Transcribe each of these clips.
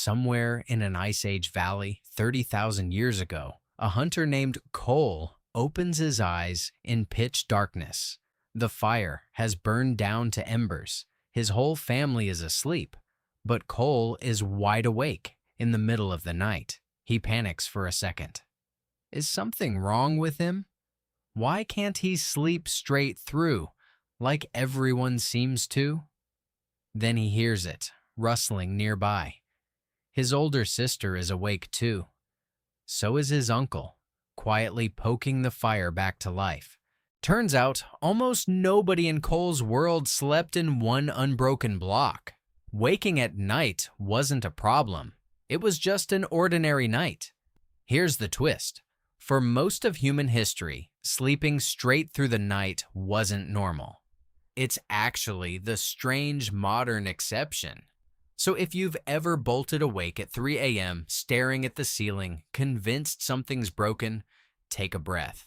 Somewhere in an Ice Age valley 30,000 years ago, a hunter named Cole opens his eyes in pitch darkness. The fire has burned down to embers. His whole family is asleep, but Cole is wide awake in the middle of the night. He panics for a second. Is something wrong with him? Why can't he sleep straight through, like everyone seems to? Then he hears it, rustling nearby. His older sister is awake too. So is his uncle, quietly poking the fire back to life. Turns out, almost nobody in Cole's world slept in one unbroken block. Waking at night wasn't a problem. It was just an ordinary night. Here's the twist. For most of human history, sleeping straight through the night wasn't normal. It's actually the strange modern exception. So if you've ever bolted awake at 3 a.m., staring at the ceiling, convinced something's broken, take a breath.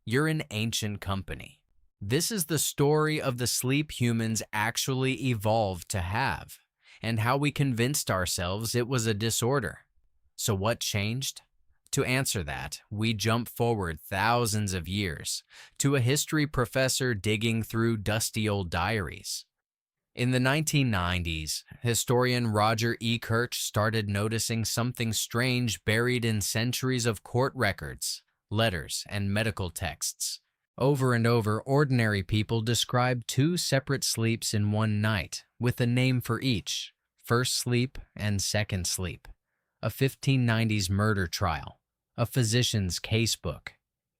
You're in ancient company. This is the story of the sleep humans actually evolved to have, and how we convinced ourselves it was a disorder. So what changed? To answer that, we jump forward thousands of years to a history professor digging through dusty old diaries. In the 1990s, historian Roger Ekirch started noticing something strange buried in centuries of court records, letters, and medical texts. Over and over, ordinary people described two separate sleeps in one night, with a name for each: first sleep and second sleep. A 1590s murder trial, a physician's casebook,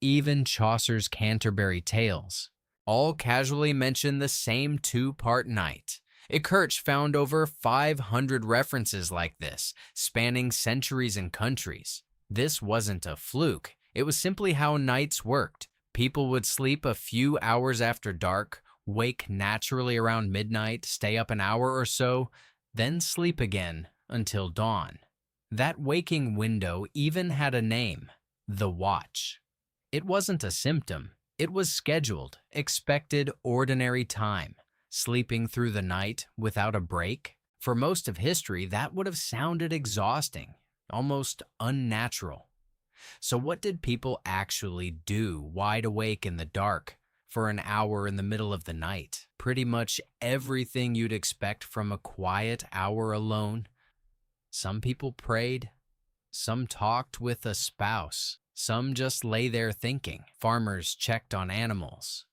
even Chaucer's Canterbury Tales. All casually mention the same two-part night. Ekirch found over 500 references like this, spanning centuries and countries. This wasn't a fluke. It was simply how nights worked. People would sleep a few hours after dark, wake naturally around midnight, stay up an hour or so, then sleep again until dawn. That waking window even had a name: the watch. It wasn't a symptom. It was scheduled, expected, ordinary time. Sleeping through the night without a break? For most of history, that would have sounded exhausting, almost unnatural. So what did people actually do wide awake in the dark for an hour in the middle of the night? Pretty much everything you'd expect from a quiet hour alone. Some people prayed, some talked with a spouse, some just lay there thinking. Farmers checked on animals.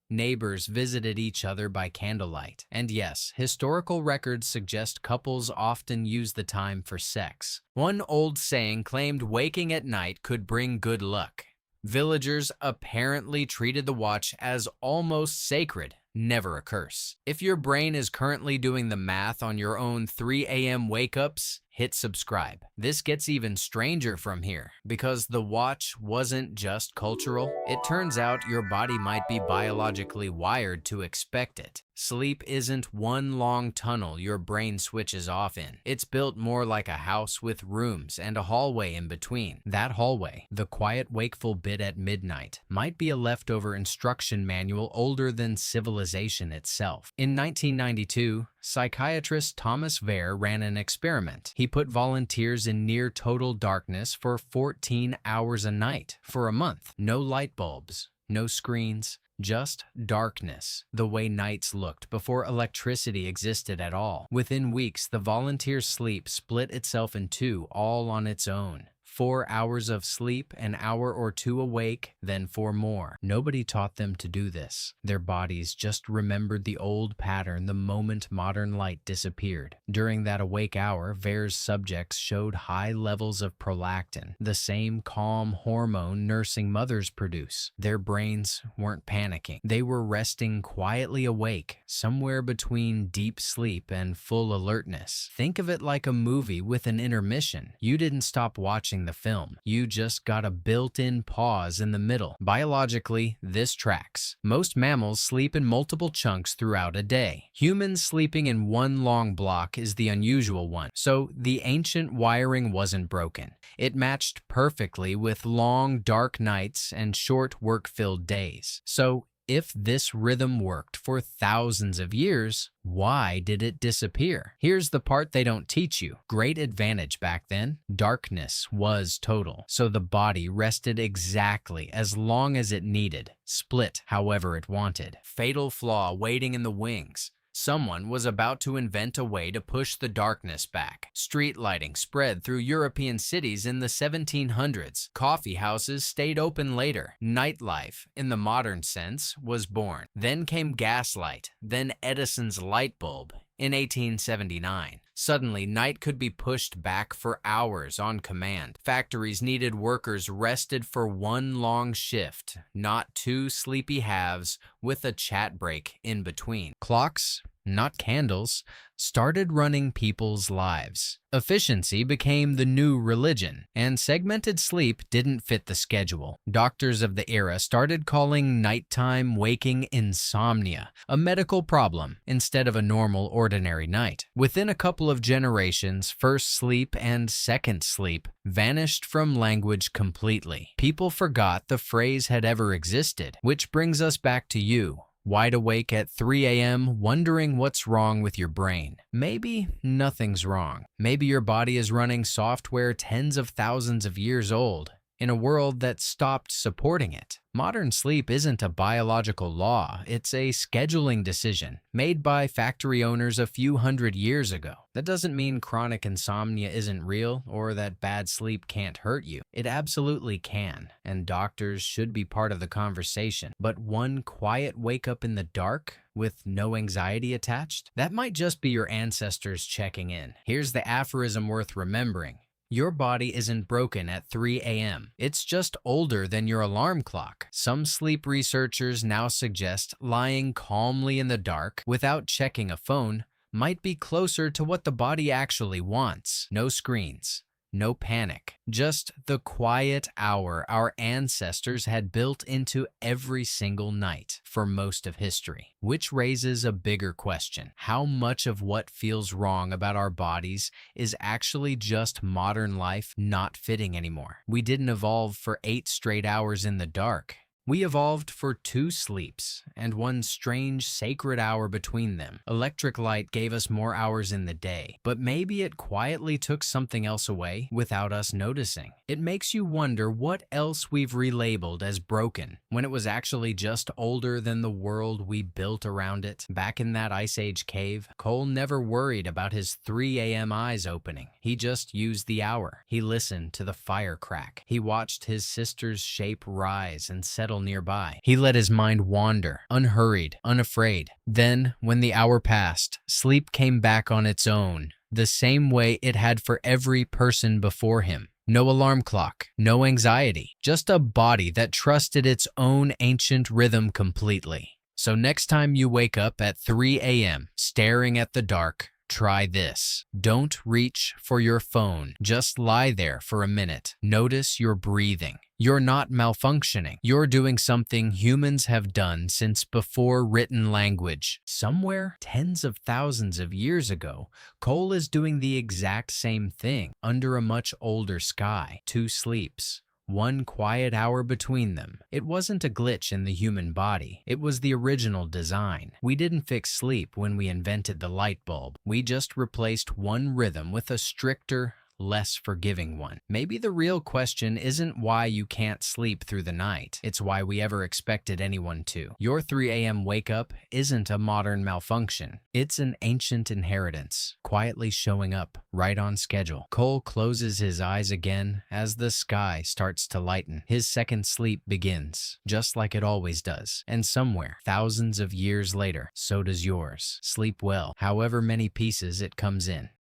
Neighbors visited each other by candlelight. And yes, historical records suggest couples often use the time for sex. One old saying claimed waking at night could bring good luck. Villagers apparently treated the watch as almost sacred, never a curse. If your brain is currently doing the math on your own 3 a.m. wake-ups, hit subscribe. This gets even stranger from here, because the watch wasn't just cultural. It turns out your body might be biologically wired to expect it. Sleep isn't one long tunnel your brain switches off in. It's built more like a house with rooms and a hallway in between. That hallway, the quiet wakeful bit at midnight, might be a leftover instruction manual older than civilization itself. In 1992, psychiatrist Thomas Vare ran an experiment. He put volunteers in near total darkness for 14 hours a night for a month. No light bulbs, no screens, just darkness, the way nights looked before electricity existed at all. Within weeks, the volunteers' sleep split itself in two, all on its own. 4 hours of sleep, an hour or two awake, then 4 more. Nobody taught them to do this. Their bodies just remembered the old pattern the moment modern light disappeared. During that awake hour, Vare's subjects showed high levels of prolactin, the same calm hormone nursing mothers produce. Their brains weren't panicking. They were resting quietly awake, somewhere between deep sleep and full alertness. Think of it like a movie with an intermission. You didn't stop watching the film. You just got a built-in pause in the middle. Biologically, this tracks. Most mammals sleep in multiple chunks throughout a day. Humans sleeping in one long block is the unusual one. So the ancient wiring wasn't broken. It matched perfectly with long, dark nights and short, work-filled days. So If this rhythm worked for thousands of years, why did it disappear? Here's the part they don't teach you. Great advantage back then. Darkness was total, so the body rested exactly as long as it needed, split however it wanted. Fatal flaw waiting in the wings. Someone was about to invent a way to push the darkness back. Street lighting spread through European cities in the 1700s. Coffee houses stayed open later. Nightlife, in the modern sense, was born. Then came gaslight, then Edison's light bulb. In 1879, suddenly night could be pushed back for hours on command. Factories needed workers rested for one long shift, not two sleepy halves with a chat break in between. Clocks, not candles, started running people's lives. Efficiency became the new religion, and segmented sleep didn't fit the schedule. Doctors of the era started calling nighttime waking insomnia, a medical problem, instead of a normal, ordinary night. Within a couple of generations, first sleep and second sleep vanished from language completely. People forgot the phrase had ever existed, which brings us back to you. Wide awake at 3 a.m., wondering what's wrong with your brain. Maybe nothing's wrong. Maybe your body is running software tens of thousands of years old in a world that stopped supporting it. Modern sleep isn't a biological law, it's a scheduling decision made by factory owners a few hundred years ago. That doesn't mean chronic insomnia isn't real or that bad sleep can't hurt you. It absolutely can, and doctors should be part of the conversation. But one quiet wake up in the dark with no anxiety attached? That might just be your ancestors checking in. Here's the aphorism worth remembering. Your body isn't broken at 3 a.m. It's just older than your alarm clock. Some sleep researchers now suggest lying calmly in the dark without checking a phone might be closer to what the body actually wants. No screens, no panic, just the quiet hour our ancestors had built into every single night for most of history. Which raises a bigger question. How much of what feels wrong about our bodies is actually just modern life not fitting anymore? We didn't evolve for 8 straight hours in the dark. We evolved for 2 sleeps and one strange sacred hour between them. Electric light gave us more hours in the day, but maybe it quietly took something else away without us noticing. It makes you wonder what else we've relabeled as broken when it was actually just older than the world we built around it. Back in that Ice Age cave, Cole never worried about his 3 a.m. eyes opening. He just used the hour. He listened to the fire crack. He watched his sister's shape rise and settle nearby. He let his mind wander, unhurried, unafraid. Then, when the hour passed, sleep came back on its own, the same way it had for every person before him. No alarm clock, no anxiety, just a body that trusted its own ancient rhythm completely. So next time you wake up at 3 a.m., staring at the dark, try this. Don't reach for your phone. Just lie there for a minute. Notice your breathing. You're not malfunctioning. You're doing something humans have done since before written language. Somewhere tens of thousands of years ago, Cole is doing the exact same thing under a much older sky. 2 sleeps. 1 quiet hour between them. It wasn't a glitch in the human body. It was the original design. We didn't fix sleep when we invented the light bulb. We just replaced one rhythm with a stricter, less forgiving one. Maybe the real question isn't why you can't sleep through the night. It's why we ever expected anyone to. Your 3 a.m. wake up isn't a modern malfunction. It's an ancient inheritance, quietly showing up right on schedule. Cole closes his eyes again as the sky starts to lighten. His second sleep begins, just like it always does. And somewhere, thousands of years later, so does yours. Sleep well, however many pieces it comes in.